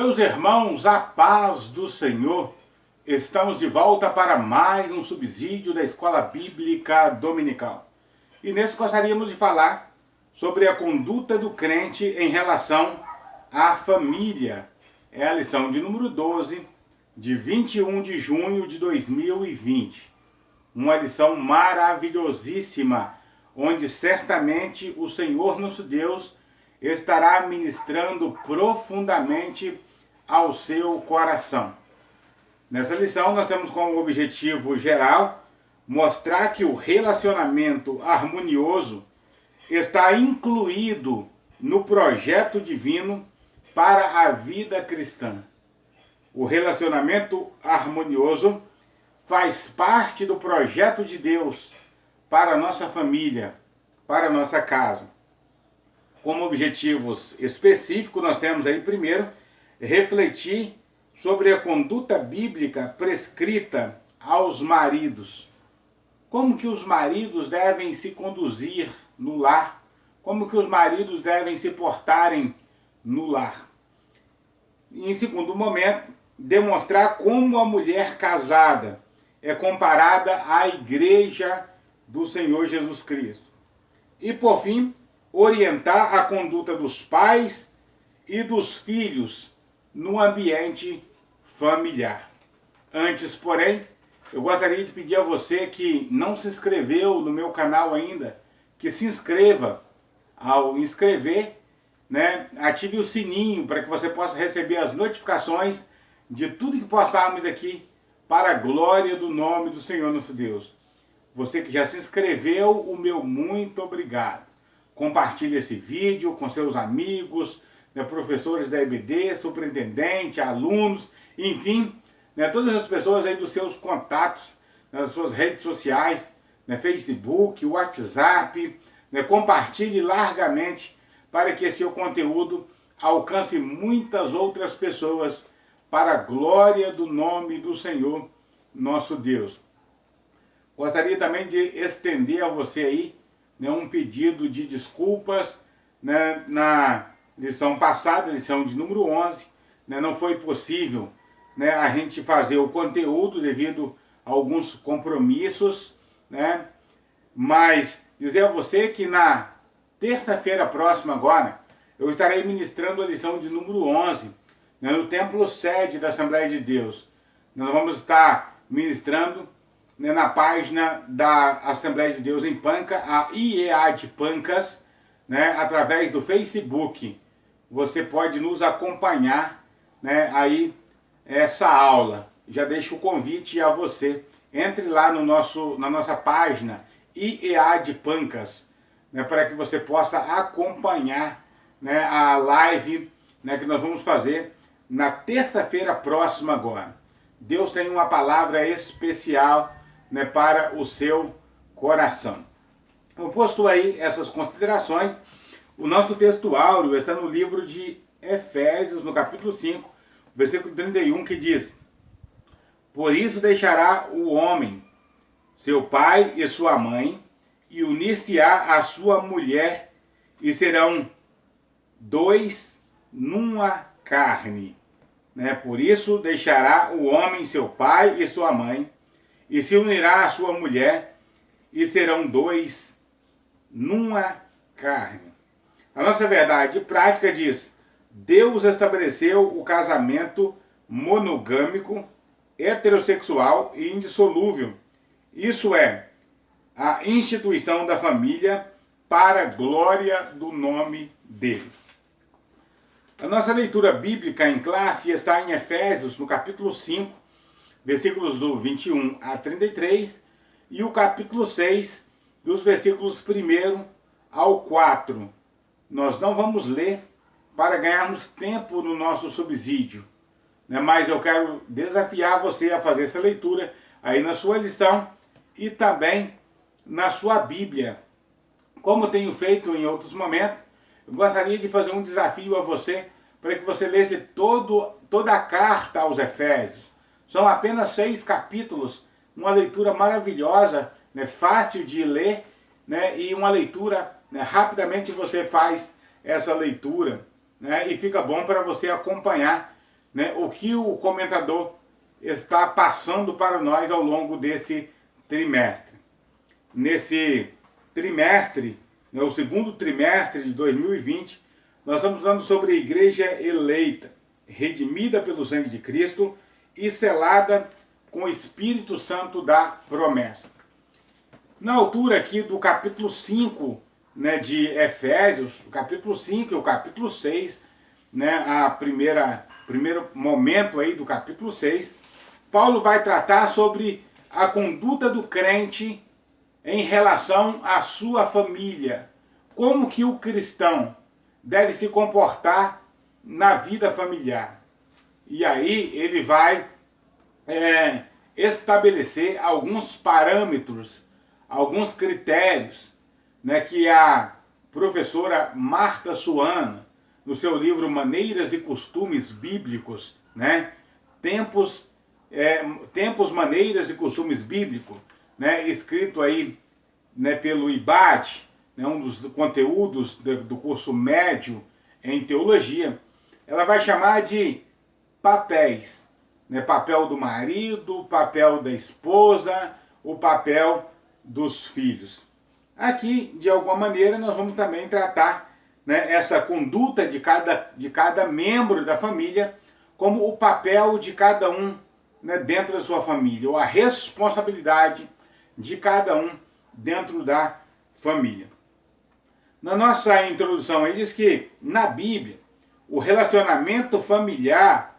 Meus irmãos, a paz do Senhor, estamos de volta para mais um subsídio da Escola Bíblica Dominical. E nesse gostaríamos de falar sobre a conduta do crente em relação à família. É a lição de número 12, de 21 de junho de 2020. Uma lição maravilhosíssima, onde certamente o Senhor nosso Deus estará ministrando profundamente ao seu coração. Nessa lição nós temos como objetivo geral mostrar que o relacionamento harmonioso está incluído no projeto divino para a vida cristã. O relacionamento harmonioso faz parte do projeto de Deus para a nossa família, para a nossa casa. Como objetivos específicos, nós temos aí, primeiro, refletir sobre a conduta bíblica prescrita aos maridos. Como que os maridos devem se conduzir no lar? Como que os maridos devem se portarem no lar? E, em segundo momento, demonstrar como a mulher casada é comparada à igreja do Senhor Jesus Cristo. E, por fim, orientar a conduta dos pais e dos filhos no ambiente familiar. Antes, porém, eu gostaria de pedir a você que não se inscreveu no meu canal ainda, que se inscreva. Ao inscrever, ative o sininho para que você possa receber as notificações de tudo que postarmos aqui para a glória do nome do Senhor nosso Deus. Você que já se inscreveu, o meu muito obrigado. Compartilhe esse vídeo com seus amigos, professores da EBD, superintendente, alunos, enfim, todas as pessoas aí dos seus contatos, nas suas redes sociais, Facebook, WhatsApp, compartilhe largamente para que esse seu conteúdo alcance muitas outras pessoas para a glória do nome do Senhor nosso Deus. Gostaria também de estender a você aí um pedido de desculpas. Na lição passada, lição de número 11, não foi possível a gente fazer o conteúdo devido a alguns compromissos, mas dizer a você que na terça-feira próxima agora, eu estarei ministrando a lição de número 11, no templo sede da Assembleia de Deus. Nós vamos estar ministrando na página da Assembleia de Deus em Panca, a IEA de Pancas, através do Facebook. Você pode nos acompanhar aí essa aula. Já deixo o convite a você. Entre lá no na nossa página IEA de Pancas, para que você possa acompanhar a live que nós vamos fazer na terça-feira próxima agora. Deus tem uma palavra especial para o seu coração. Eu posto aí essas considerações. O nosso texto áureo está no livro de Efésios, no capítulo 5, versículo 31, que diz: Por isso deixará o homem seu pai e sua mãe, e unir-se-á à sua mulher, e serão dois numa carne. Por isso deixará o homem seu pai e sua mãe, e se unirá à sua mulher, e serão dois numa carne. A nossa verdade prática diz: Deus estabeleceu o casamento monogâmico, heterossexual e indissolúvel. Isso é, a instituição da família para a glória do nome dele. A nossa leitura bíblica em classe está em Efésios, no capítulo 5, versículos do 21 a 33, e o capítulo 6, dos versículos 1 ao 4. Nós não vamos ler para ganharmos tempo no nosso subsídio, mas eu quero desafiar você a fazer essa leitura aí na sua lição e também na sua Bíblia. Como tenho feito em outros momentos, eu gostaria de fazer um desafio a você para que você lesse toda a carta aos Efésios. São apenas 6 capítulos, uma leitura maravilhosa, fácil de ler, e uma leitura, rapidamente você faz essa leitura, e fica bom para você acompanhar né, o que o comentador está passando para nós ao longo desse trimestre. Nesse trimestre, né, o segundo trimestre de 2020, nós estamos falando sobre a igreja eleita, redimida pelo sangue de Cristo e selada com o Espírito Santo da promessa. Na altura aqui do capítulo 5, né, de Efésios, o capítulo 5 e o capítulo 6, né, primeiro momento aí do capítulo 6, Paulo vai tratar sobre a conduta do crente em relação à sua família. Como que o cristão deve se comportar na vida familiar. E aí ele vai estabelecer alguns parâmetros, alguns critérios, né, que a professora Marta Suana, no seu livro Maneiras e Costumes Bíblicos, né, tempos, maneiras e costumes bíblicos, né, escrito aí, né, pelo IBAD, né, um dos conteúdos do curso médio em teologia, ela vai chamar de papéis, né, papel do marido, papel da esposa, o papel dos filhos. Aqui, de alguma maneira, nós vamos também tratar, né, essa conduta de cada membro da família como o papel de cada um, né, dentro da sua família, ou a responsabilidade de cada um dentro da família. Na nossa introdução, ele diz que, na Bíblia, o relacionamento familiar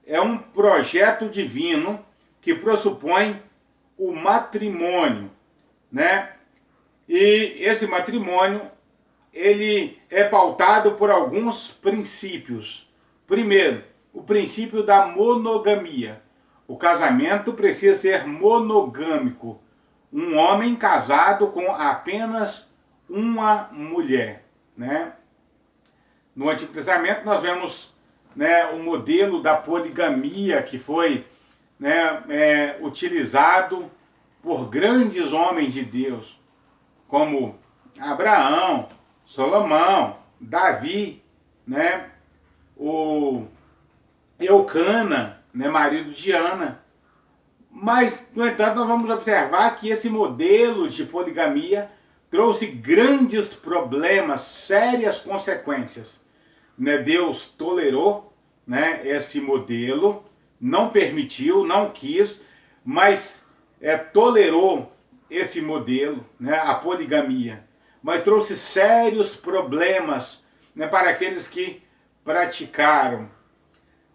é um projeto divino que pressupõe o matrimônio, né? E esse matrimônio, ele é pautado por alguns princípios. Primeiro, o princípio da monogamia. O casamento precisa ser monogâmico. Um homem casado com apenas uma mulher, né? No Antigo Testamento nós vemos, né, o modelo da poligamia que foi, né, utilizado por grandes homens de Deus, como Abraão, Salomão, Davi, né, o Eucana, né, marido de Ana. Mas, no entanto, nós vamos observar que esse modelo de poligamia trouxe grandes problemas, sérias consequências. Né? Deus tolerou, né, esse modelo, não permitiu, não quis, mas tolerou esse modelo, né, a poligamia. Mas trouxe sérios problemas, né, para aqueles que praticaram.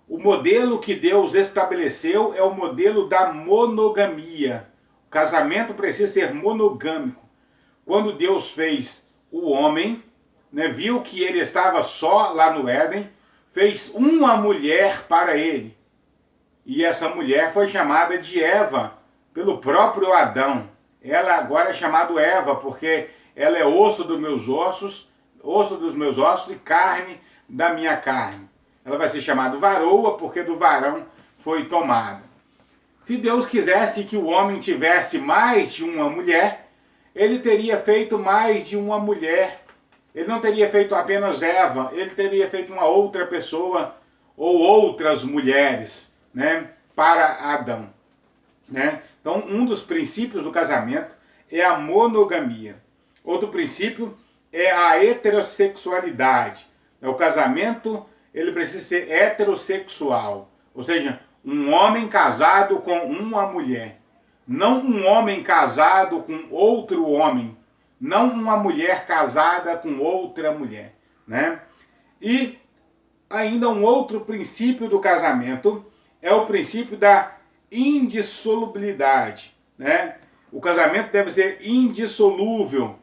O modelo que Deus estabeleceu é o modelo da monogamia. O casamento precisa ser monogâmico. Quando Deus fez o homem, né, viu que ele estava só lá no Éden, fez uma mulher para ele. E essa mulher foi chamada de Eva, pelo próprio Adão. Ela agora é chamada Eva, porque ela é osso dos meus ossos e carne da minha carne. Ela vai ser chamada varoa, porque do varão foi tomada. Se Deus quisesse que o homem tivesse mais de uma mulher, ele teria feito mais de uma mulher. Ele não teria feito apenas Eva, ele teria feito uma outra pessoa ou outras mulheres, né, para Adão. Né? Então, um dos princípios do casamento é a monogamia. Outro princípio é a heterossexualidade. O casamento, ele precisa ser heterossexual, ou seja, um homem casado com uma mulher. Não um homem casado com outro homem. Não uma mulher casada com outra mulher. Né? E ainda um outro princípio do casamento é o princípio da indissolubilidade. Né? O casamento deve ser indissolúvel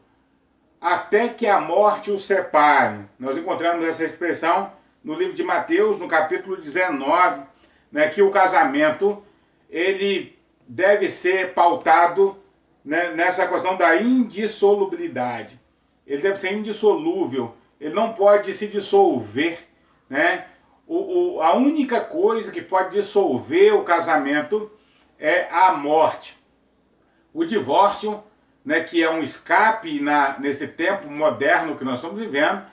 até que a morte os separe. Nós encontramos essa expressão no livro de Mateus, no capítulo 19, né, que o casamento ele deve ser pautado, né, nessa questão da indissolubilidade. Ele deve ser indissolúvel, ele não pode se dissolver. Né? A única coisa que pode dissolver o casamento é a morte. O divórcio, né, que é um escape nesse tempo moderno que nós estamos vivendo,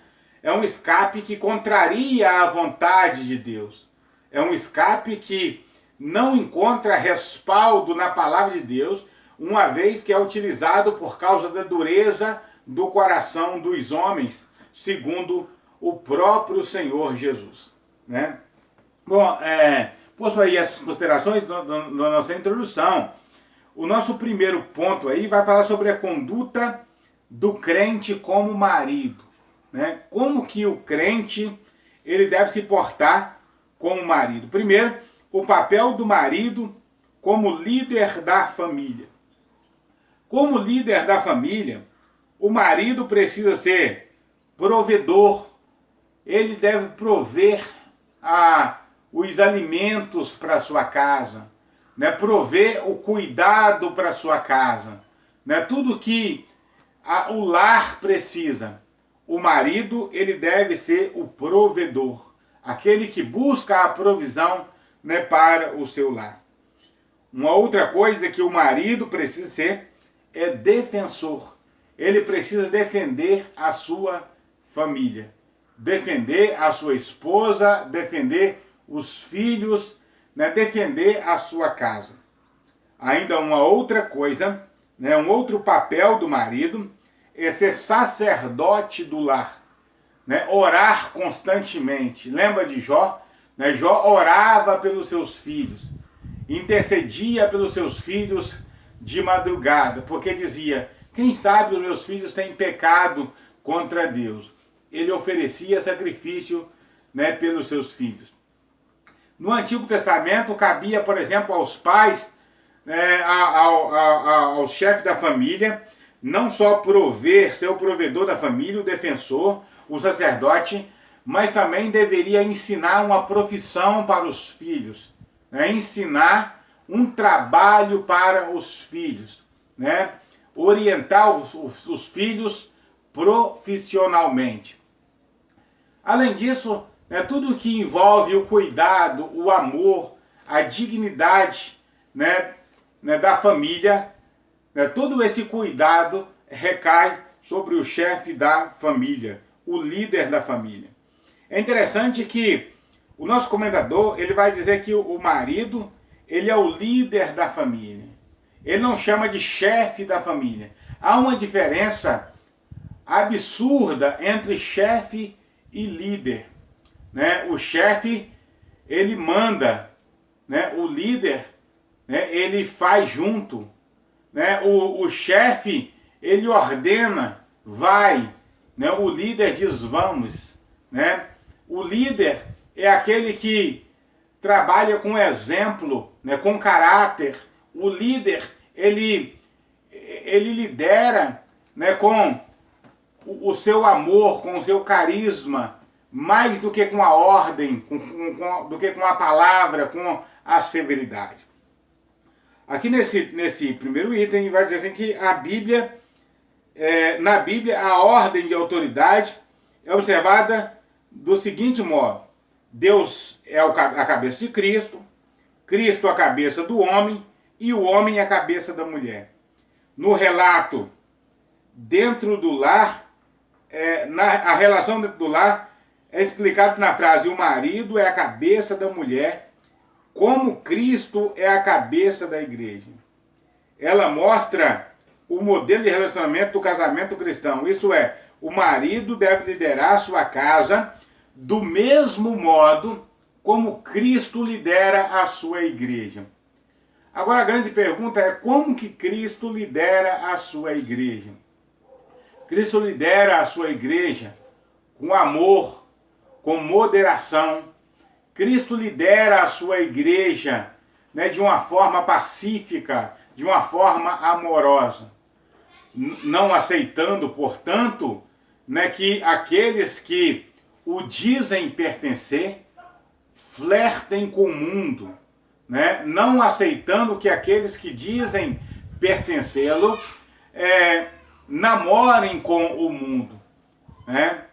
é um escape que contraria a vontade de Deus. É um escape que não encontra respaldo na palavra de Deus, uma vez que é utilizado por causa da dureza do coração dos homens, segundo o próprio Senhor Jesus, né? Bom, posto aí as considerações da nossa introdução, o nosso primeiro ponto aí vai falar sobre a conduta do crente como marido, né? Como que o crente ele deve se portar como marido. Primeiro, o papel do marido como líder da família. Como líder da família, o marido precisa ser provedor. Ele deve prover os alimentos para sua casa, né? Prover o cuidado para sua casa, né? Tudo que o lar precisa. O marido, ele deve ser o provedor, aquele que busca a provisão, né, para o seu lar. Uma outra coisa que o marido precisa ser é defensor. Ele precisa defender a sua família, defender a sua esposa, defender os filhos, né, defender a sua casa. Ainda uma outra coisa, né, um outro papel do marido é ser sacerdote do lar, né, orar constantemente. Lembra de Jó? Né, Jó orava pelos seus filhos, intercedia pelos seus filhos de madrugada, porque dizia: quem sabe os meus filhos têm pecado contra Deus. Ele oferecia sacrifício, né, pelos seus filhos. No Antigo Testamento cabia, por exemplo, aos pais, né, ao chefe da família, não só prover, ser o provedor da família, o defensor, o sacerdote, mas também deveria ensinar uma profissão para os filhos, né, ensinar um trabalho para os filhos, né, orientar os filhos profissionalmente. Além disso, né, tudo que envolve o cuidado, o amor, a dignidade, né, da família, né, todo esse cuidado recai sobre o chefe da família, o líder da família. É interessante que o nosso comentador, ele vai dizer que o marido, ele é o líder da família. Ele não chama de chefe da família. Há uma diferença absurda entre chefe e líder, né? O chefe, ele manda, né? O líder, né, ele faz junto, né? O chefe, ele ordena, vai, né? O líder diz vamos, né? O líder é aquele que trabalha com exemplo, né? Com caráter. O líder, ele lidera, né? Com o seu amor, com o seu carisma, mais do que com a ordem, do que com a palavra, com a severidade. Aqui nesse primeiro item vai dizer assim que a Bíblia, na Bíblia, a ordem de autoridade é observada do seguinte modo: Deus é a cabeça de Cristo, Cristo a cabeça do homem e o homem a cabeça da mulher. No relato dentro do lar, a relação dentro do lar é explicado na frase: o marido é a cabeça da mulher, como Cristo é a cabeça da igreja. Ela mostra o modelo de relacionamento do casamento cristão. Isso é, o marido deve liderar a sua casa do mesmo modo como Cristo lidera a sua igreja. Agora a grande pergunta é: como que Cristo lidera a sua igreja? Cristo lidera a sua igreja com amor, com moderação. Cristo lidera a sua igreja, né, de uma forma pacífica, de uma forma amorosa. Não aceitando, portanto, né, que aqueles que o dizem pertencer flertem com o mundo, né? Não aceitando que aqueles que dizem pertencê-lo namorem com o mundo, né?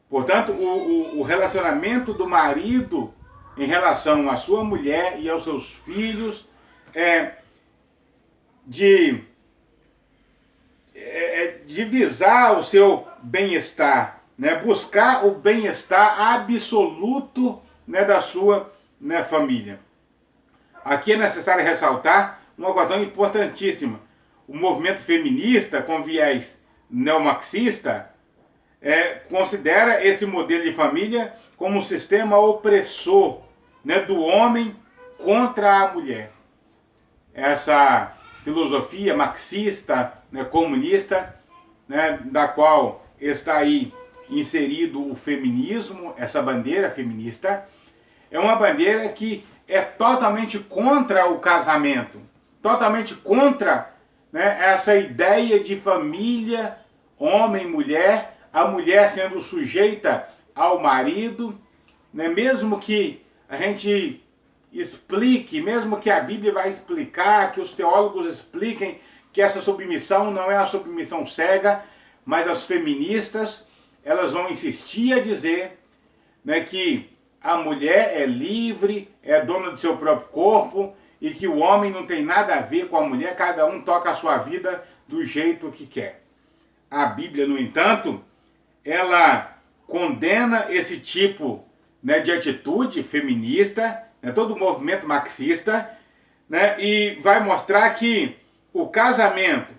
Portanto, o relacionamento do marido em relação à sua mulher e aos seus filhos de visar o seu bem-estar, né? Buscar o bem-estar absoluto, né, da sua na família. Aqui é necessário ressaltar uma questão importantíssima. O movimento feminista, com viés neomarxista, considera esse modelo de família como um sistema opressor, né, do homem contra a mulher. Essa filosofia marxista, né, comunista, né, da qual está aí inserido o feminismo, essa bandeira feminista, é uma bandeira que é totalmente contra o casamento, totalmente contra, né, essa ideia de família, homem, mulher, a mulher sendo sujeita ao marido, né, mesmo que a gente explique, mesmo que a Bíblia vai explicar, que os teólogos expliquem que essa submissão não é uma submissão cega, mas as feministas, elas vão insistir a dizer, né, que a mulher é livre, é dona do seu próprio corpo e que o homem não tem nada a ver com a mulher, cada um toca a sua vida do jeito que quer. A Bíblia, no entanto, ela condena esse tipo, né, de atitude feminista, né, todo o movimento marxista, né, e vai mostrar que o casamento,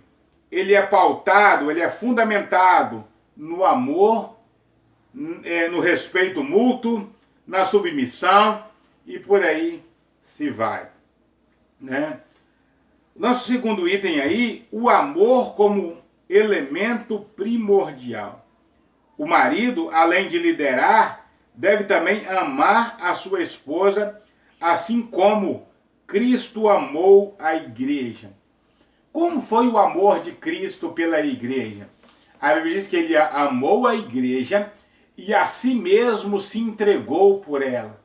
ele é pautado, ele é fundamentado no amor, no respeito mútuo, na submissão e por aí se vai, né? Nosso segundo item aí, o amor como elemento primordial. O marido, além de liderar, deve também amar a sua esposa, assim como Cristo amou a igreja. Como foi o amor de Cristo pela igreja? A Bíblia diz que ele amou a igreja e a si mesmo se entregou por ela.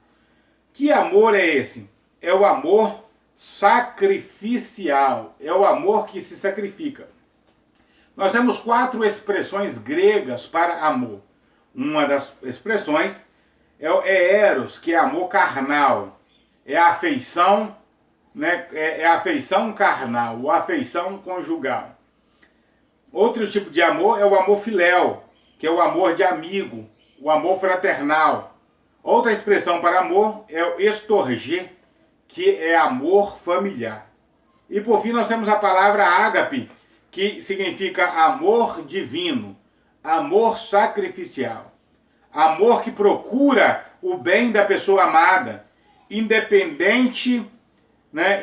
Que amor é esse? É o amor sacrificial, é o amor que se sacrifica. Nós temos 4 expressões gregas para amor. Uma das expressões é eros, que é amor carnal, é a afeição, né, é a afeição carnal, ou a afeição conjugal. Outro tipo de amor é o amor filéu, que é o amor de amigo, o amor fraternal. Outra expressão para amor é o estorgê, que é amor familiar. E por fim nós temos a palavra ágape, que significa amor divino, amor sacrificial. Amor que procura o bem da pessoa amada, independente, né,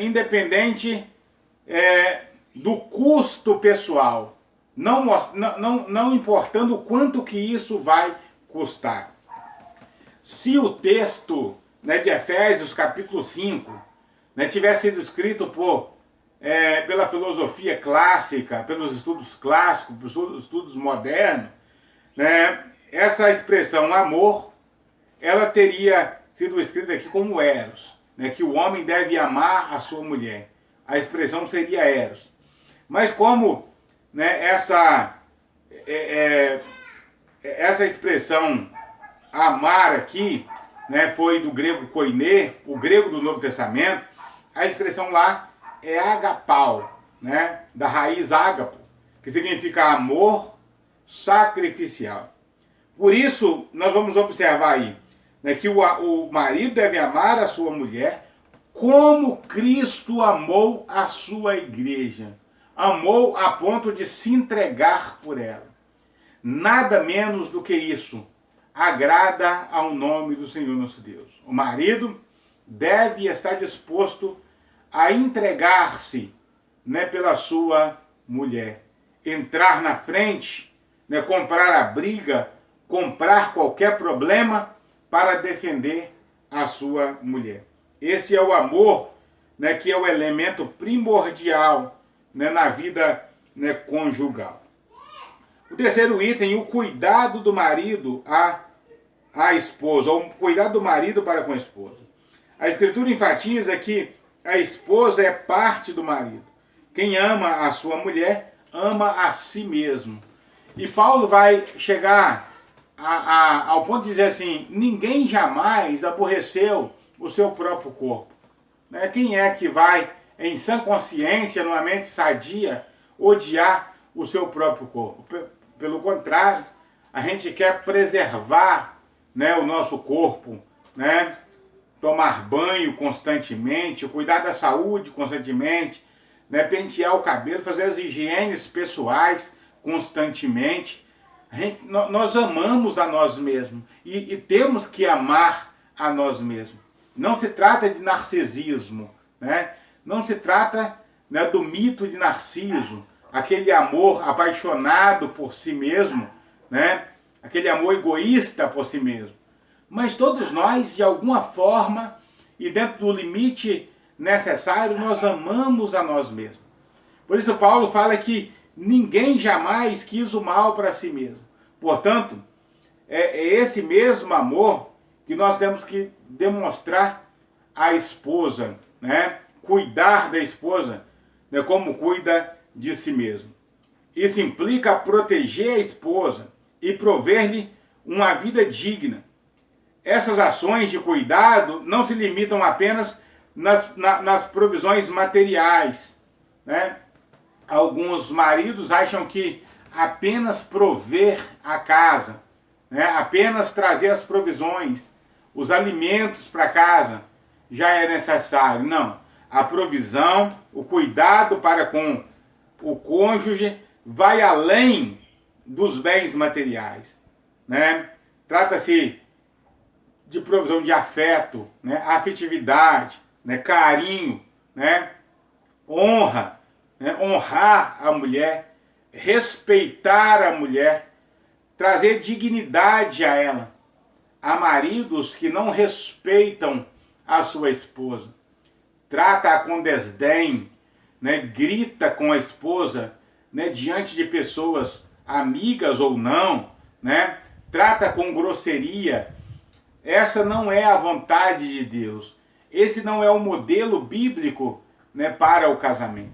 do custo pessoal, não importando o quanto que isso vai custar. Se o texto, né, de Efésios capítulo 5, né, tivesse sido escrito pela filosofia clássica, pelos estudos clássicos, pelos estudos modernos, né, essa expressão amor, ela teria sido escrita aqui como eros, né, que o homem deve amar a sua mulher. A expressão seria eros. Mas como, né, essa expressão amar aqui, né, foi do grego koiné, o grego do Novo Testamento, a expressão lá é agapau, né, da raiz ágapo, que significa amor sacrificial. Por isso, nós vamos observar aí, né, que o marido deve amar a sua mulher como Cristo amou a sua igreja. Amou a ponto de se entregar por ela. Nada menos do que isso agrada ao nome do Senhor nosso Deus. O marido deve estar disposto a entregar-se, né, pela sua mulher. Entrar na frente, né, comprar a briga, comprar qualquer problema para defender a sua mulher. Esse é o amor, né, que é o elemento primordial, né, na vida, né, conjugal. O terceiro item, o cuidado do marido à esposa, ou o cuidado do marido para com a esposa. A Escritura enfatiza que a esposa é parte do marido. Quem ama a sua mulher, ama a si mesmo. E Paulo vai chegar ao ponto de dizer assim, ninguém jamais aborreceu o seu próprio corpo. Né? Quem é que vai, em sã consciência, numa mente sadia, odiar o seu próprio corpo? Pelo contrário, a gente quer preservar, né, o nosso corpo, né, tomar banho constantemente, cuidar da saúde constantemente, né? Pentear o cabelo, fazer as higienes pessoais constantemente. Nós amamos a nós mesmos e temos que amar a nós mesmos. Não se trata de narcisismo, né? Não se trata, né, do mito de Narciso, aquele amor apaixonado por si mesmo, né? Aquele amor egoísta por si mesmo. Mas todos nós, de alguma forma, e dentro do limite necessário, nós amamos a nós mesmos. Por isso Paulo fala que ninguém jamais quis o mal para si mesmo. Portanto, é esse mesmo amor que nós temos que demonstrar à esposa, né? Cuidar da esposa, né? Como cuida de si mesmo. Isso implica proteger a esposa e prover-lhe uma vida digna. Essas ações de cuidado não se limitam apenas nas provisões materiais, né? Alguns maridos acham que apenas prover a casa, né? Apenas trazer as provisões, os alimentos para casa já é necessário. Não. A provisão, o cuidado para com o cônjuge vai além dos bens materiais, né? Trata-se de provisão de afeto, né? Afetividade, né? Carinho, né? Honra, né? Honrar a mulher, respeitar a mulher, trazer dignidade a ela. Há maridos que não respeitam a sua esposa, trata-a com desdém, né? Grita com a esposa, né? Diante de pessoas amigas ou não, né? Trata com grosseria. Essa não é a vontade de Deus. Esse não é o modelo bíblico, né, para o casamento.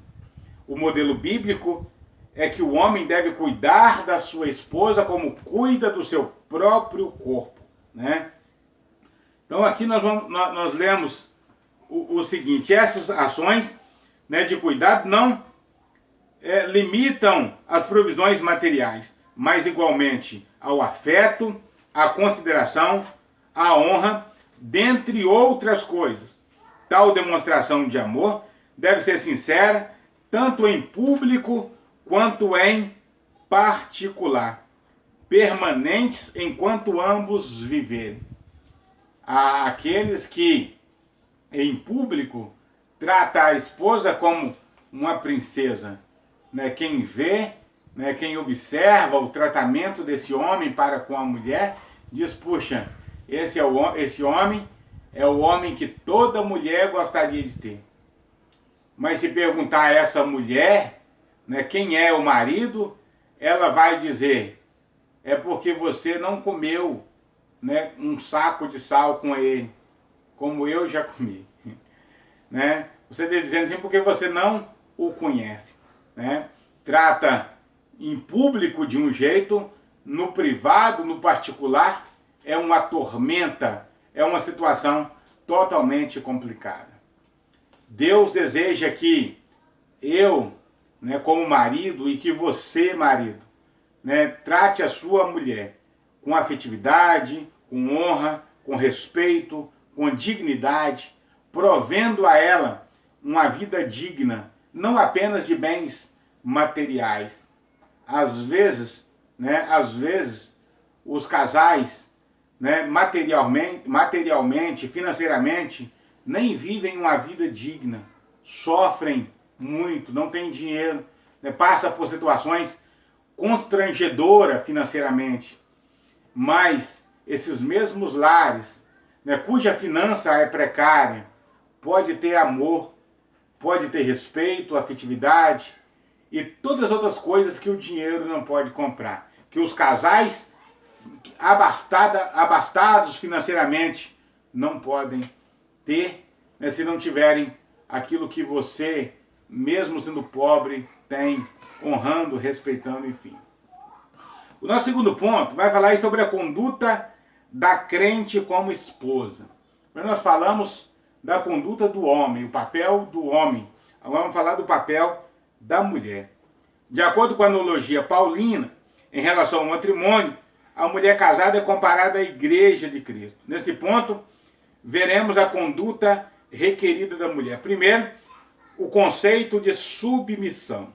O modelo bíblico é que o homem deve cuidar da sua esposa como cuida do seu próprio corpo, né? Então aqui nós lemos o seguinte: essas ações, né, de cuidado não limitam as provisões materiais, mas igualmente ao afeto, à consideração, à honra, dentre outras coisas. Tal demonstração de amor deve ser sincera, tanto em público quanto em particular, permanentes enquanto ambos viverem. Há aqueles que, em público, trata a esposa como uma princesa, né? Quem vê, né, quem observa o tratamento desse homem para com a mulher, diz: puxa, esse homem é o homem que toda mulher gostaria de ter. Mas se perguntar a essa mulher, né, quem é o marido, ela vai dizer: é porque você não comeu, né, um saco de sal com ele, como eu já comi. Né? Você está dizendo assim porque você não o conhece. Né? Trata em público de um jeito, no privado, no particular, é uma tormenta, é uma situação totalmente complicada. Deus deseja que eu, né, como marido, e que você, marido, né, trate a sua mulher com afetividade, com honra, com respeito, com dignidade, provendo a ela uma vida digna, não apenas de bens materiais. Às vezes, os casais, né, materialmente, financeiramente, nem vivem uma vida digna, sofrem muito, não têm dinheiro, né, passam por situações constrangedoras financeiramente. Mas esses mesmos lares, né, cuja finança é precária, pode ter amor, pode ter respeito, afetividade e todas as outras coisas que o dinheiro não pode comprar. Que os casais abastados financeiramente não podem ter, né, se não tiverem aquilo que você, mesmo sendo pobre, tem, honrando, respeitando, enfim. O nosso segundo ponto vai falar sobre a conduta da crente como esposa. Mas nós falamos da conduta do homem, o papel do homem. Agora vamos falar do papel da mulher. De acordo com a analogia paulina, em relação ao matrimônio, a mulher casada é comparada à igreja de Cristo. Nesse ponto, veremos a conduta requerida da mulher. Primeiro, o conceito de submissão.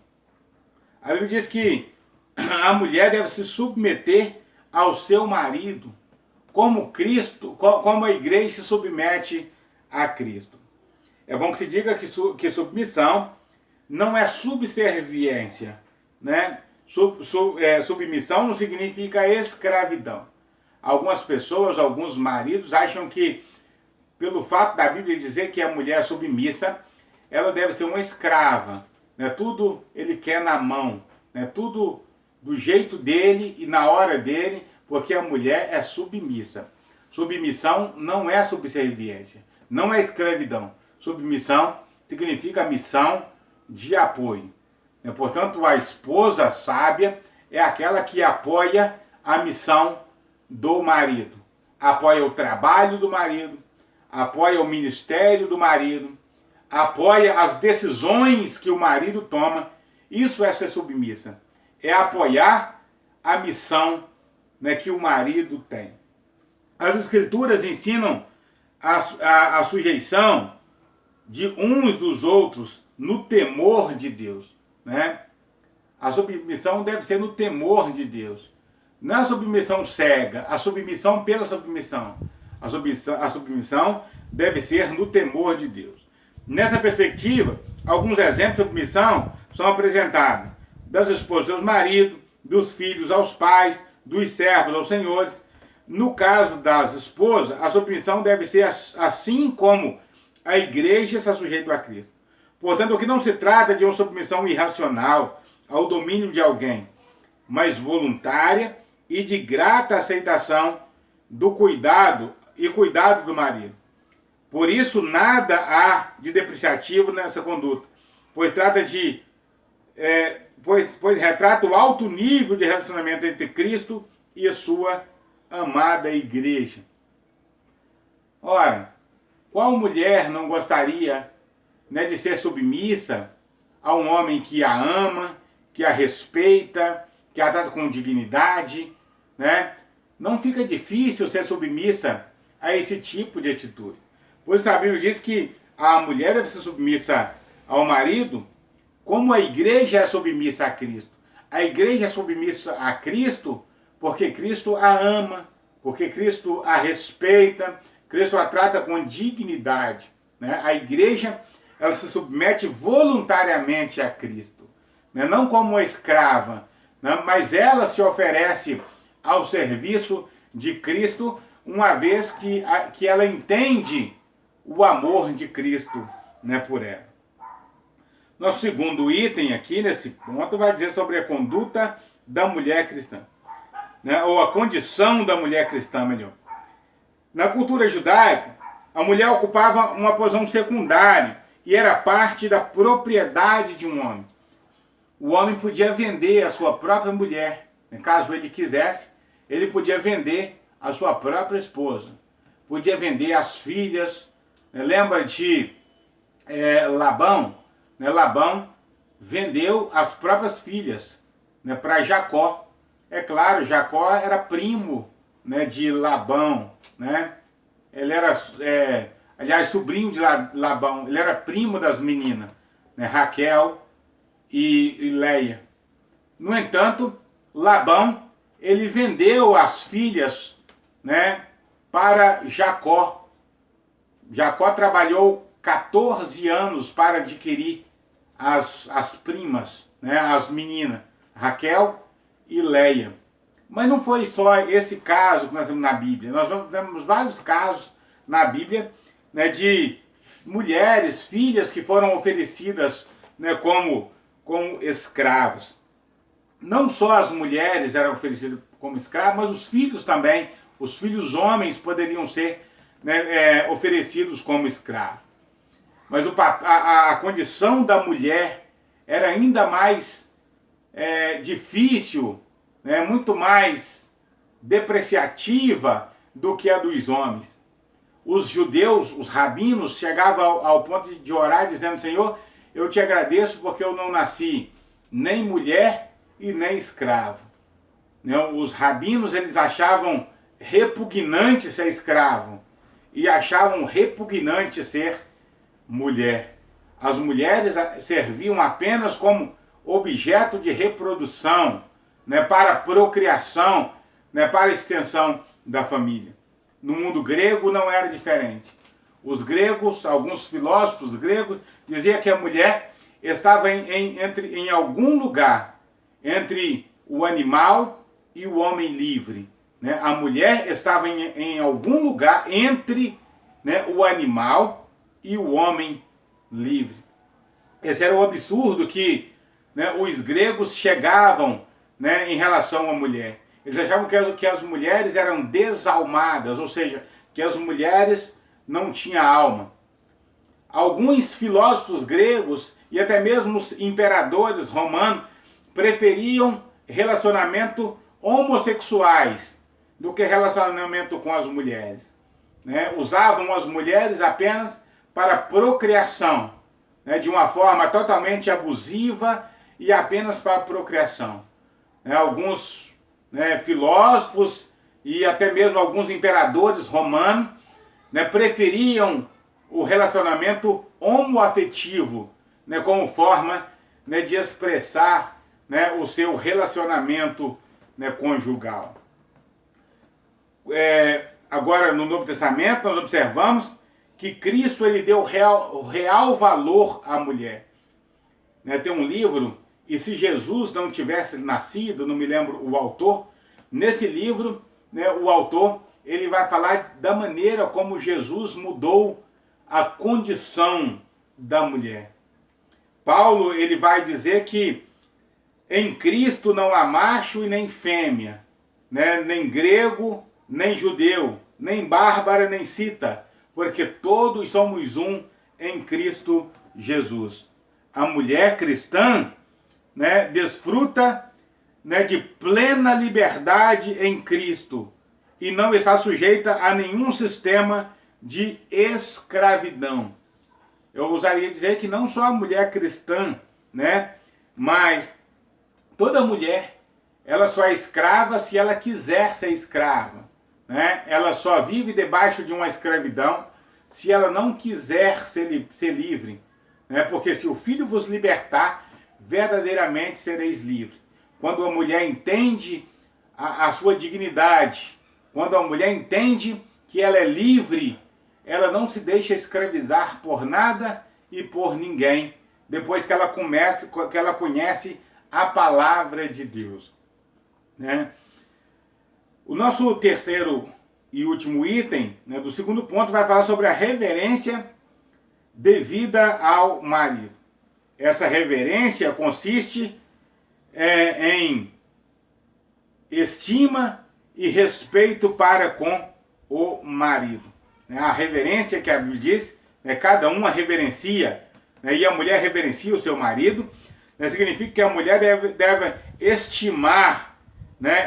A Bíblia diz que a mulher deve se submeter ao seu marido, como Cristo, como a igreja se submete a Cristo. É bom que se diga que submissão não é subserviência, né? Submissão não significa escravidão. Algumas pessoas, alguns maridos acham que, pelo fato da Bíblia dizer que a mulher é submissa, ela deve ser uma escrava, né? Tudo ele quer na mão, né? Tudo do jeito dele e na hora dele, porque a mulher é submissa. Submissão não é subserviência, não é escravidão. Submissão significa missão de apoio. Portanto, a esposa sábia é aquela que apoia a missão do marido, apoia o trabalho do marido, apoia o ministério do marido, apoia as decisões que o marido toma. Isso é ser submissa, é apoiar a missão, né, que o marido tem. As escrituras ensinam a sujeição de uns dos outros no temor de Deus, né? A submissão deve ser no temor de Deus. Não é a submissão cega, a submissão pela submissão. A submissão deve ser no temor de Deus. Nessa perspectiva, alguns exemplos de submissão são apresentados: das esposas aos maridos, dos filhos aos pais, dos servos aos senhores. No caso das esposas, a submissão deve ser assim como a igreja está sujeita a Cristo. Portanto, aqui não se trata de uma submissão irracional ao domínio de alguém, mas voluntária e de grata aceitação do cuidado do marido. Por isso, nada há de depreciativo nessa conduta, pois retrata o alto nível de relacionamento entre Cristo e a sua amada igreja. Ora, qual mulher não gostaria, né, de ser submissa a um homem que a ama, que a respeita, que a trata com dignidade, né? Não fica difícil ser submissa a esse tipo de atitude. Por isso a Bíblia diz que a mulher deve ser submissa ao marido, como a igreja é submissa a Cristo. A igreja é submissa a Cristo porque Cristo a ama, porque Cristo a respeita, Cristo a trata com dignidade, né? A igreja, ela se submete voluntariamente a Cristo, né? Não como uma escrava, né? Mas ela se oferece ao serviço de Cristo, uma vez que ela entende o amor de Cristo, né, por ela. Nosso segundo item aqui, nesse ponto, vai dizer sobre a conduta da mulher cristã, né? Ou a condição da mulher cristã, melhor. Na cultura judaica, a mulher ocupava uma posição secundária e era parte da propriedade de um homem. O homem podia vender a sua própria mulher, caso ele quisesse, ele podia vender a sua própria esposa, podia vender as filhas. Lembra de Labão? Labão vendeu as próprias filhas, né, para Jacó. É claro, Jacó era primo, né, de Labão, né? Ele era, aliás, sobrinho de Labão. Ele era primo das meninas, né, Raquel e Leia. No entanto, Labão, ele vendeu as filhas, né, para Jacó. Jacó trabalhou 14 anos para adquirir as primas, né, as meninas, Raquel e Leia. Mas não foi só esse caso que nós temos na Bíblia. Nós temos vários casos na Bíblia, né, de mulheres, filhas que foram oferecidas, né, como escravas. Não só as mulheres eram oferecidas como escravas, mas os filhos também. Os filhos homens poderiam ser, né, oferecidos como escravos. Mas a condição da mulher era ainda mais difícil, né, muito mais depreciativa do que a dos homens. Os judeus, os rabinos, chegavam ao ponto de orar dizendo: Senhor, eu te agradeço porque eu não nasci nem mulher e nem escravo. Os rabinos, eles achavam repugnante ser escravo. e achavam repugnante ser mulher. As mulheres serviam apenas como objeto de reprodução, né, para procriação, né, para extensão da família. No mundo grego não era diferente. Os gregos, alguns filósofos gregos, diziam que a mulher estava em algum lugar entre o animal e o homem livre. Né? A mulher estava em algum lugar entre, né, o animal e o homem livre. Esse era o absurdo que, né, os gregos chegavam, né, em relação à mulher. Eles achavam que as mulheres eram desalmadas, ou seja, que as mulheres não tinham alma. Alguns filósofos gregos e até mesmo os imperadores romanos preferiam relacionamento homossexuais do que relacionamento com as mulheres. Né? Usavam as mulheres apenas para procriação, né? De uma forma totalmente abusiva e apenas para procriação. Né? Alguns, né, filósofos e até mesmo alguns imperadores romanos, né, preferiam o relacionamento homoafetivo, né, como forma, né, de expressar, né, o seu relacionamento, né, conjugal. Agora, no Novo Testamento, nós observamos que Cristo ele deu real valor à mulher. Né, tem um livro, E Se Jesus Não Tivesse Nascido, não me lembro o autor, nesse livro, né, o autor ele vai falar da maneira como Jesus mudou a condição da mulher. Paulo ele vai dizer que em Cristo não há macho e nem fêmea, né? Nem grego, nem judeu, nem bárbara, nem cita, porque todos somos um em Cristo Jesus. A mulher cristã, né, desfruta, né, de plena liberdade em Cristo e não está sujeita a nenhum sistema de escravidão. Eu ousaria dizer que não só a mulher cristã, né, mas toda mulher, ela só é escrava se ela quiser ser escrava, né? Ela só vive debaixo de uma escravidão se ela não quiser ser livre, né? Porque se o Filho vos libertar, verdadeiramente sereis livres. Quando a mulher entende a sua dignidade, quando a mulher entende que ela é livre, ela não se deixa escravizar por nada e por ninguém, depois que ela conhece a palavra de Deus. Né? O nosso terceiro e último item, né, do segundo ponto, vai falar sobre a reverência devida ao marido. Essa reverência consiste em estima e respeito para com o marido. A reverência que a Bíblia diz, cada uma reverencia, e a mulher reverencia o seu marido, significa que a mulher deve estimar,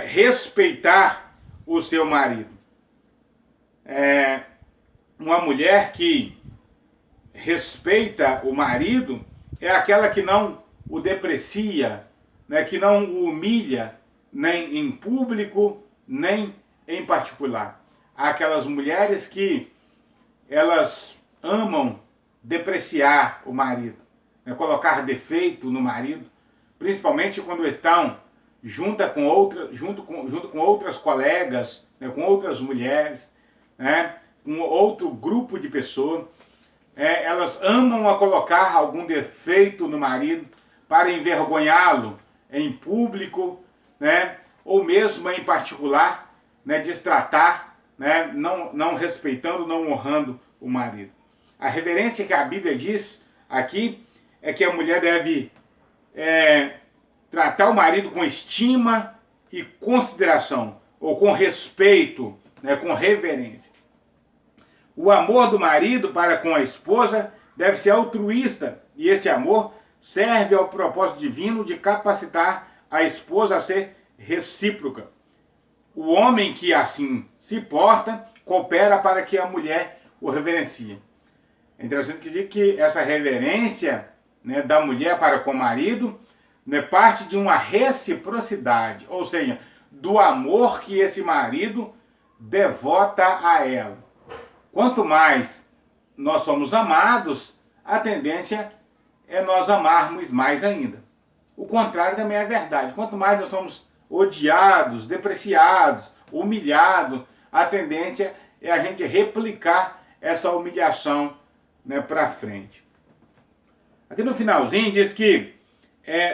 respeitar o seu marido. Uma mulher que respeita o marido é aquela que não o deprecia, que não o humilha, nem em público, nem em particular. Há aquelas mulheres que elas amam depreciar o marido, colocar defeito no marido, principalmente quando estão junto com outras colegas, com outras mulheres, com outro grupo de pessoas. Elas amam a colocar algum defeito no marido para envergonhá-lo em público, ou mesmo em particular, destratar, não respeitando, não honrando o marido. A reverência que a Bíblia diz aqui é que a mulher deve tratar o marido com estima e consideração, ou com respeito, com reverência. O amor do marido para com a esposa deve ser altruísta, e esse amor serve ao propósito divino de capacitar a esposa a ser recíproca. O homem que assim se porta, coopera para que a mulher o reverencie. É interessante que essa reverência, da mulher para com o marido, parte de uma reciprocidade, ou seja, do amor que esse marido devota a ela. Quanto mais nós somos amados, a tendência é nós amarmos mais ainda. O contrário também é verdade. Quanto mais nós somos odiados, depreciados, humilhados, a tendência é a gente replicar essa humilhação, né, para frente. Aqui no finalzinho diz que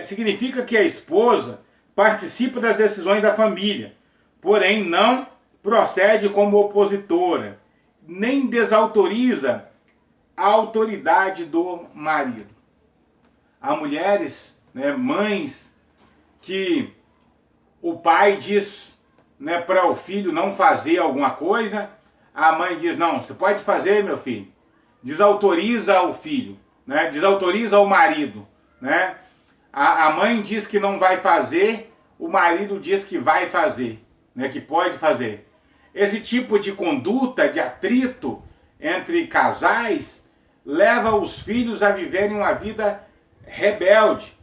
significa que a esposa participa das decisões da família, porém não procede como opositora, nem desautoriza a autoridade do marido. Há mulheres, né, mães, que o pai diz, né, para o filho não fazer alguma coisa, a mãe diz, não, você pode fazer, meu filho. Desautoriza o filho, né, desautoriza o marido, né? A mãe diz que não vai fazer, o marido diz que vai fazer, né, que pode fazer. Esse tipo de conduta, de atrito entre casais, leva os filhos a viverem uma vida rebelde.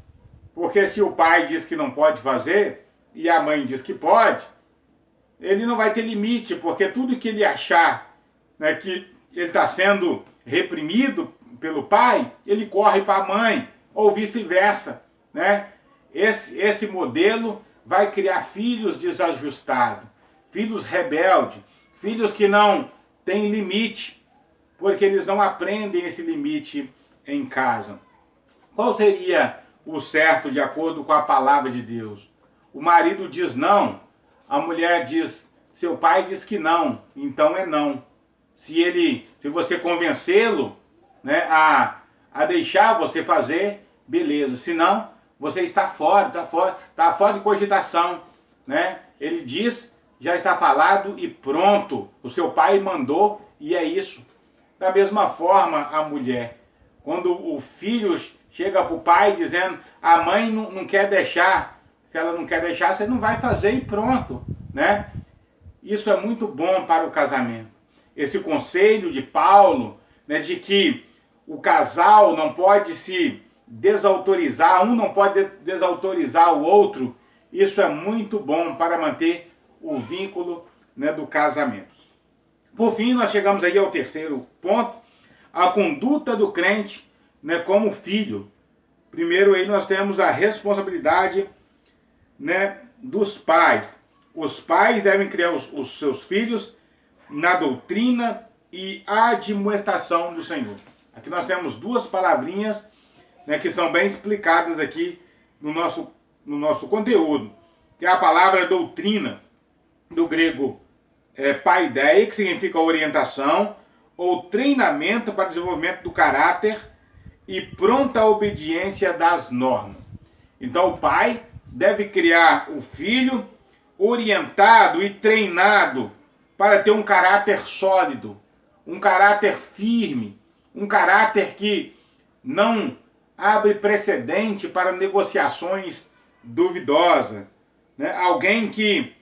Porque se o pai diz que não pode fazer e a mãe diz que pode, ele não vai ter limite, porque tudo que ele achar, né, que ele está sendo reprimido pelo pai, ele corre para a mãe, ou vice-versa, né? Esse modelo vai criar filhos desajustados, filhos rebeldes, filhos que não têm limite, porque eles não aprendem esse limite em casa. Qual seria o certo de acordo com a palavra de Deus? O marido diz não, a mulher diz, seu pai diz que não, então é não. Se você convencê-lo, né, a deixar você fazer, beleza. Se não, você está fora, está fora de cogitação, né? Ele diz, já está falado e pronto. O seu pai mandou e é isso. Da mesma forma, a mulher, quando o filho chega para o pai dizendo, a mãe não quer deixar, se ela não quer deixar, você não vai fazer e pronto, né? Isso é muito bom para o casamento. Esse conselho de Paulo, né, de que o casal não pode se desautorizar, um não pode desautorizar o outro, isso é muito bom para manter o vínculo, né, do casamento. Por fim, nós chegamos aí ao terceiro ponto, a conduta do crente, né, como filho. Primeiro aí nós temos a responsabilidade, né, dos pais. Os pais devem criar os seus filhos na doutrina e admoestação do Senhor. Aqui nós temos duas palavrinhas, né, que são bem explicadas aqui no nosso conteúdo, que é a palavra doutrina, do grego paideia, que significa orientação, ou treinamento para desenvolvimento do caráter e pronta obediência das normas. Então o pai deve criar o filho orientado e treinado para ter um caráter sólido, um caráter firme, um caráter que não abre precedente para negociações duvidosas, né? Alguém que,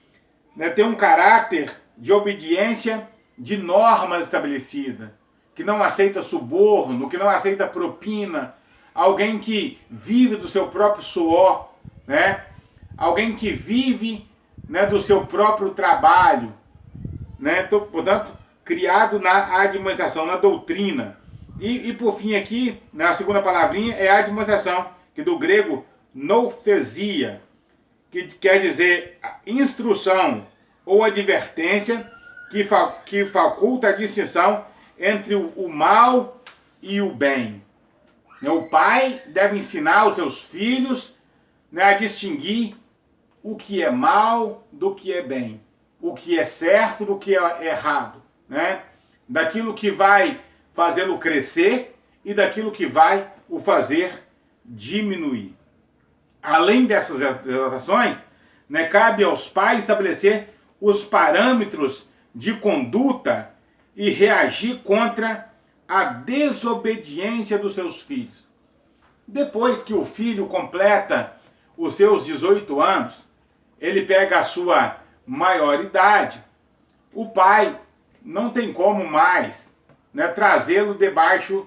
né, tem um caráter de obediência de normas estabelecidas, que não aceita suborno, que não aceita propina, alguém que vive do seu próprio suor, né? Alguém que vive, né, do seu próprio trabalho, né? Então, portanto, criado na administração, na doutrina. E por fim aqui, né, a segunda palavrinha é administração, que do grego nouthesia, que quer dizer instrução ou advertência, que faculta a distinção entre o mal e o bem. O pai deve ensinar os seus filhos, né, a distinguir o que é mal do que é bem, o que é certo do que é errado, né? Daquilo que vai fazê-lo crescer e daquilo que vai o fazer diminuir. Além dessas exortações, né, cabe aos pais estabelecer os parâmetros de conduta e reagir contra a desobediência dos seus filhos. Depois que o filho completa os seus 18 anos, ele pega a sua maioridade, o pai não tem como mais, né, trazê-lo debaixo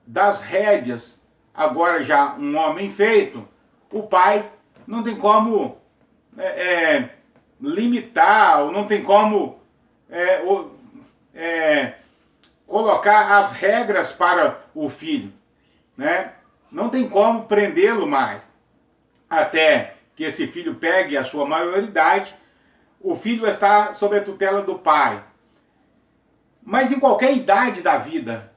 das rédeas. Agora já um homem feito, o pai não tem como limitar, ou não tem como colocar as regras para o filho, né? Não tem como prendê-lo mais. Até que esse filho pegue a sua maioridade, o filho está sob a tutela do pai. Mas em qualquer idade da vida,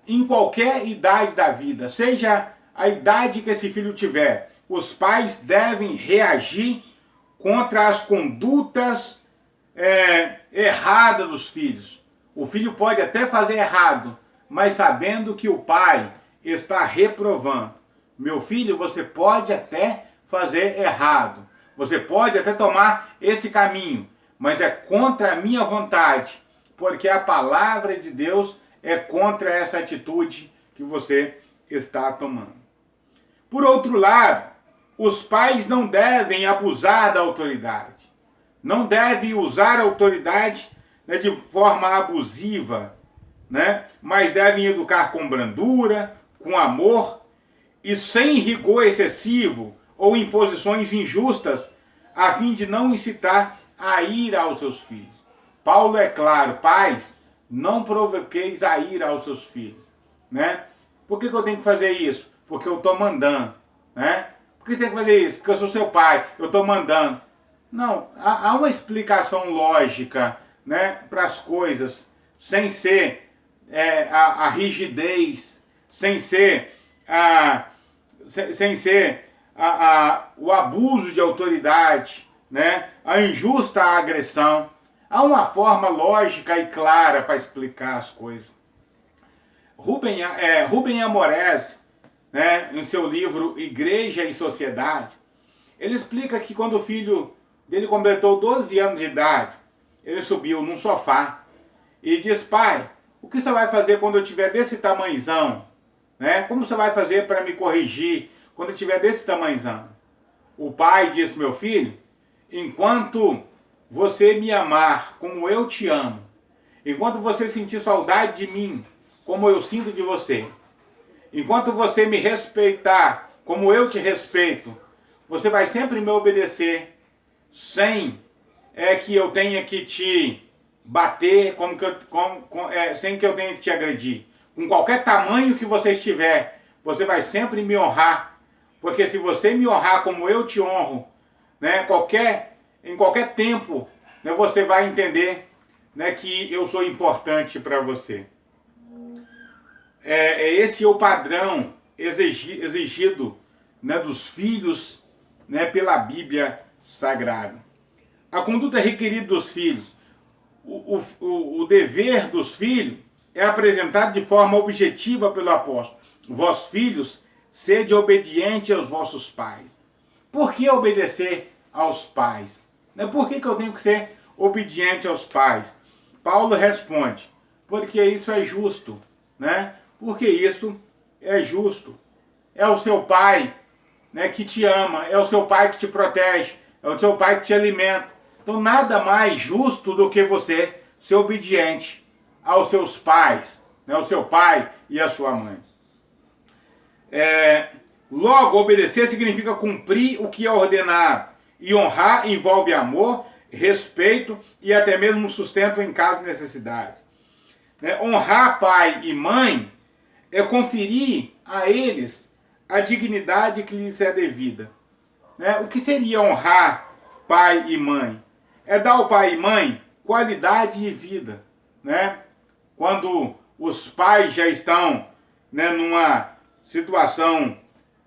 seja a idade que esse filho tiver, os pais devem reagir contra as condutas erradas dos filhos. O filho pode até fazer errado, mas sabendo que o pai está reprovando. Meu filho, você pode até fazer errado, você pode até tomar esse caminho, mas é contra a minha vontade, porque a palavra de Deus é contra essa atitude que você está tomando. Por outro lado, os pais não devem abusar da autoridade, não devem usar a autoridade, né, de forma abusiva, né, mas devem educar com brandura, com amor e sem rigor excessivo ou imposições injustas, a fim de não incitar a ira aos seus filhos. Paulo é claro: pais, não provoqueis a ira aos seus filhos, né? Por que eu tenho que fazer isso? Porque eu estou mandando, né? Por que você tem que fazer isso? Porque eu sou seu pai, eu estou mandando. Não, há uma explicação lógica, né, para as coisas, sem ser a rigidez, sem ser o abuso de autoridade, né, a injusta agressão. Há uma forma lógica e clara para explicar as coisas. Rubem Amorese, né, em seu livro Igreja e Sociedade, ele explica que quando o filho dele completou 12 anos de idade, ele subiu num sofá e diz: pai, o que você vai fazer quando eu tiver desse tamanhozão? Né? Como você vai fazer para me corrigir quando eu tiver desse tamanhozão? O pai disse: meu filho, enquanto você me amar como eu te amo, enquanto você sentir saudade de mim como eu sinto de você, enquanto você me respeitar como eu te respeito, você vai sempre me obedecer, sem que eu tenha que te bater, sem que eu tenha que te agredir. Com qualquer tamanho que você estiver, você vai sempre me honrar, porque se você me honrar como eu te honro, né, em qualquer tempo, né, você vai entender, né, que eu sou importante para você. Esse é o padrão exigido, né, dos filhos, né, pela Bíblia Sagrada. A conduta requerida dos filhos. O dever dos filhos é apresentado de forma objetiva pelo apóstolo. Vós, filhos, sede obediente aos vossos pais. Por que obedecer aos pais? Por que eu tenho que ser obediente aos pais? Paulo responde: porque isso é justo, né? Porque isso é justo. É o seu pai, né, que te ama, é o seu pai que te protege, é o seu pai que te alimenta. Então nada mais justo do que você ser obediente aos seus pais, né, ao seu pai e à sua mãe. Logo, obedecer significa cumprir o que é ordenado. E honrar envolve amor, respeito e até mesmo sustento em caso de necessidade. Honrar pai e mãe é conferir a eles a dignidade que lhes é devida. O que seria honrar pai e mãe? É dar ao pai e mãe qualidade de vida. Quando os pais já estão, né, numa situação,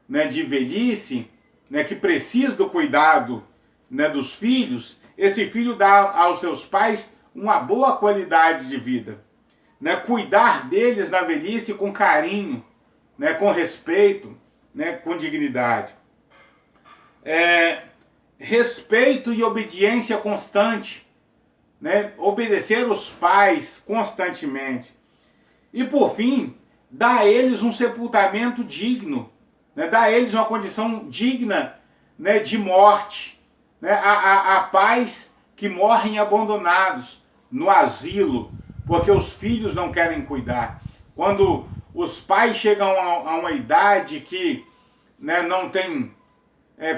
né, de velhice, né, que precisa do cuidado, né, dos filhos, esse filho dá aos seus pais uma boa qualidade de vida. Cuidar deles na velhice com carinho, né, com respeito, né, com dignidade. Respeito e obediência constante, né, obedecer os pais constantemente. E por fim, dar a eles um sepultamento digno, né, dar a eles uma condição digna, né, de morte. Há pais que morrem abandonados no asilo, porque os filhos não querem cuidar. Quando os pais chegam a uma idade que, né, não tem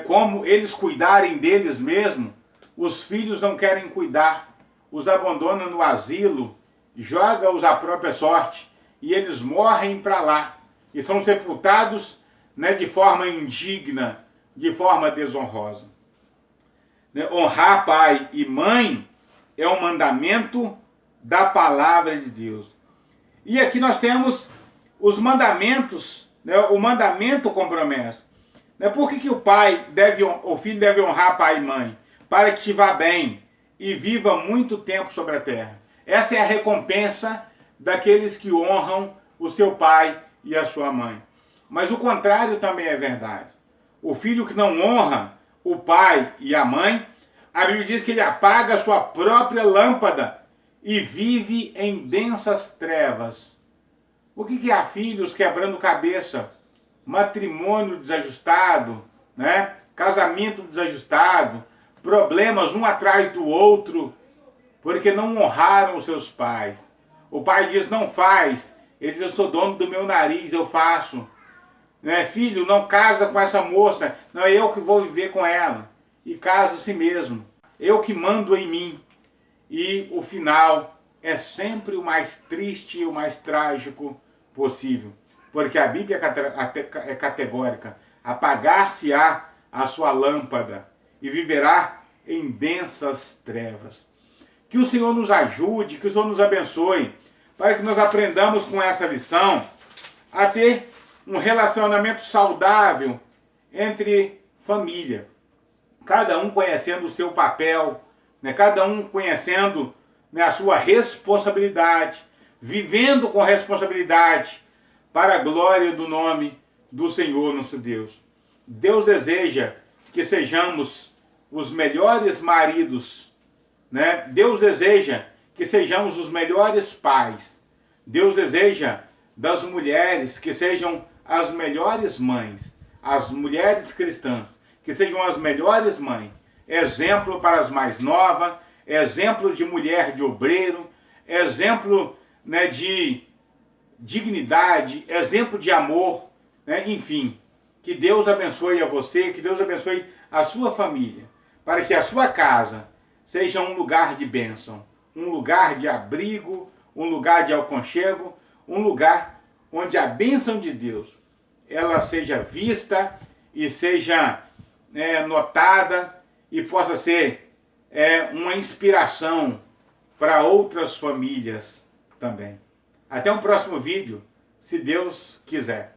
como eles cuidarem deles mesmos, os filhos não querem cuidar, os abandonam no asilo, jogam-os à própria sorte. e eles morrem para lá e são sepultados, né, de forma indigna, de forma desonrosa. Né? Honrar pai e mãe é um mandamento da palavra de Deus. E aqui nós temos os mandamentos, né, o mandamento com promessa. Né? Por que o filho deve honrar pai e mãe? Para que te vá bem e viva muito tempo sobre a terra. Essa é a recompensa daqueles que honram o seu pai e a sua mãe. Mas o contrário também é verdade. O filho que não honra o pai e a mãe, a Bíblia diz que ele apaga a sua própria lâmpada e vive em densas trevas. O que há filhos quebrando cabeça? Matrimônio desajustado, né? Casamento desajustado, problemas um atrás do outro, porque não honraram os seus pais. O pai diz, não faz. Ele diz, eu sou dono do meu nariz, eu faço. Né? Filho, não casa com essa moça, não é eu que vou viver com ela. E casa a si mesmo. Eu que mando em mim. E o final é sempre o mais triste e o mais trágico possível. Porque a Bíblia é categórica. Apagar-se-á a sua lâmpada e viverá em densas trevas. Que o Senhor nos ajude, que o Senhor nos abençoe, para que nós aprendamos com essa lição a ter um relacionamento saudável entre família. Cada um conhecendo o seu papel, né? Cada um conhecendo, né, a sua responsabilidade, vivendo com responsabilidade para a glória do nome do Senhor nosso Deus. Deus deseja que sejamos os melhores maridos, né? Deus deseja que sejamos os melhores pais. Deus deseja das mulheres que sejam as melhores mães, as mulheres cristãs, que sejam as melhores mães, exemplo para as mais novas, exemplo de mulher de obreiro, exemplo, né, de dignidade, exemplo de amor, né? Enfim, que Deus abençoe a você, que Deus abençoe a sua família, para que a sua casa seja um lugar de bênção, um lugar de abrigo, um lugar de aconchego, um lugar onde a bênção de Deus ela seja vista e seja notada e possa ser uma inspiração para outras famílias também. Até um próximo vídeo, se Deus quiser.